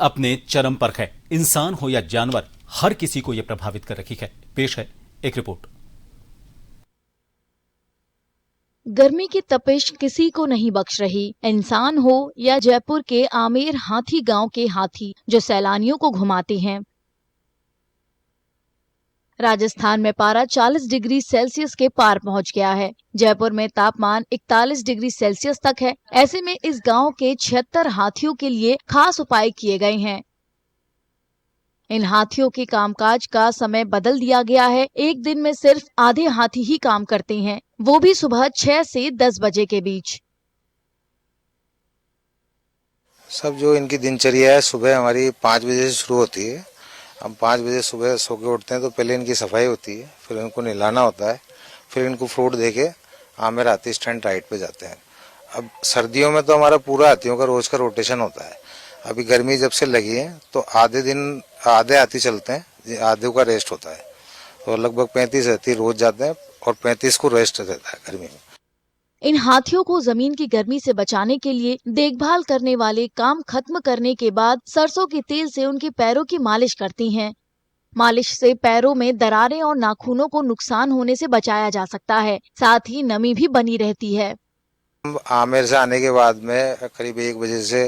अपने चरम पर है। इंसान हो या जानवर, हर किसी को यह प्रभावित कर रही है। पेश है एक रिपोर्ट। गर्मी की तपिश किसी को नहीं बख्श रही। इंसान हो या जयपुर के आमेर हाथी गांव के हाथी जो सैलानियों को घुमाते हैं। राजस्थान में पारा 40 डिग्री सेल्सियस के पार पहुंच गया है। जयपुर में तापमान 41 डिग्री सेल्सियस तक है। ऐसे में इस गांव के 76 हाथियों के लिए खास उपाय किए गए हैं। इन हाथियों के कामकाज का समय बदल दिया गया है। एक दिन में सिर्फ आधे हाथी ही काम करते हैं, वो भी सुबह 6 से 10 बजे के बीच। सब जो इनकी दिनचर्या है, सुबह हमारी 5 बजे से शुरू होती है। हम 5 बजे सुबह सो के उठते हैं तो पहले इनकी सफाई होती है, फिर इनको नहलाना होता है, फिर इनको फ्रूट दे के आमेर हाथी स्टैंड राइड पे जाते हैं। अब सर्दियों में तो हमारा पूरा हाथियों का रोज का रोटेशन होता है। अभी गर्मी जब से लगी है तो आधे हाथी चलते हैं, आधे का रेस्ट होता है। तो लगभग 35 हाथी रोज जाते हैं और 35 को रेस्ट रहता है गर्मी में। इन हाथियों को जमीन की गर्मी से बचाने के लिए देखभाल करने वाले काम खत्म करने के बाद सरसों के तेल से उनके पैरों की मालिश करती हैं। मालिश से पैरों में दरारें और नाखूनों को नुकसान होने से बचाया जा सकता है। साथ ही नमी भी बनी रहती है। आमेर से आने के बाद में करीब 1 बजे से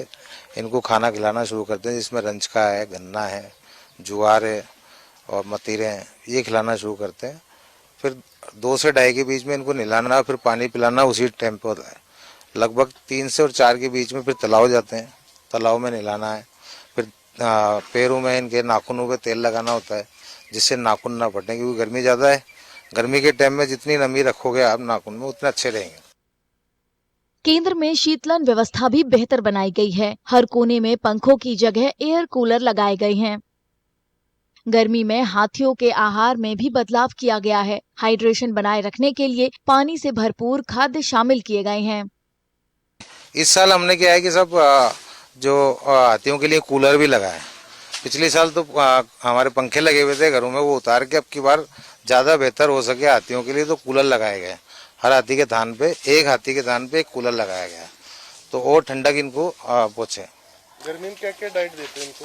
इनको खाना खिलाना शुरू करते हैं, जिसमें रंचका है, गन्ना है, ज्वार है और मतीरे हैं, ये खिलाना शुरू करते हैं। फिर 2 से 2:30 के बीच में इनको नहलाना, फिर पानी पिलाना उसी टाइम पे होता है। लगभग 3 से और 4 के बीच में फिर तालाब जाते हैं, तालाब में नहलाना है। फिर पैरों में इनके नाखूनों पे तेल लगाना होता है, जिससे नाखून ना फटें, क्योंकि गर्मी ज़्यादा है। गर्मी के टाइम में जितनी नमी रखोगे आप नाखून में, उतने अच्छे रहेंगे। केंद्र में शीतलन व्यवस्था भी बेहतर बनाई गई है। हर कोने में पंखों की जगह एयर कूलर लगाए गए हैं। गर्मी में हाथियों के आहार में भी बदलाव किया गया है। हाइड्रेशन बनाए रखने के लिए पानी से भरपूर खाद्य शामिल किए गए हैं। इस साल हमने क्या है कि सब जो हाथियों के लिए कूलर भी लगाए। पिछले साल तो हमारे पंखे लगे हुए थे घरों में, वो उतार के अब की बार ज़्यादा बेहतर हो सके हाथियों के लिए तो कूलर लगाए गए। हर हाथी के थान पे, एक हाथी के थान पे एक कूलर लगाया गया, तो और ठंडक इनको पहुँचे। गर्मी में क्या क्या डाइट देते हैं इनको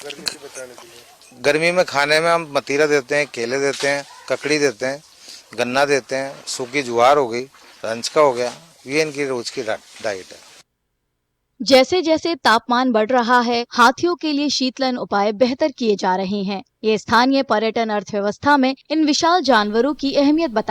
गर्मी से बचाने के लिए? गर्मी में खाने में हम मतीरा देते हैं, केले देते हैं, ककड़ी देते हैं, गन्ना देते हैं, सूखी ज्वार हो गई, रंचका हो गया, ये इनकी रोज की डाइट है। जैसे जैसे तापमान बढ़ रहा है, हाथियों के लिए शीतलन उपाय बेहतर किए जा रहे हैं। ये स्थानीय पर्यटन अर्थव्यवस्था में इन विशाल जानवरों की अहमियत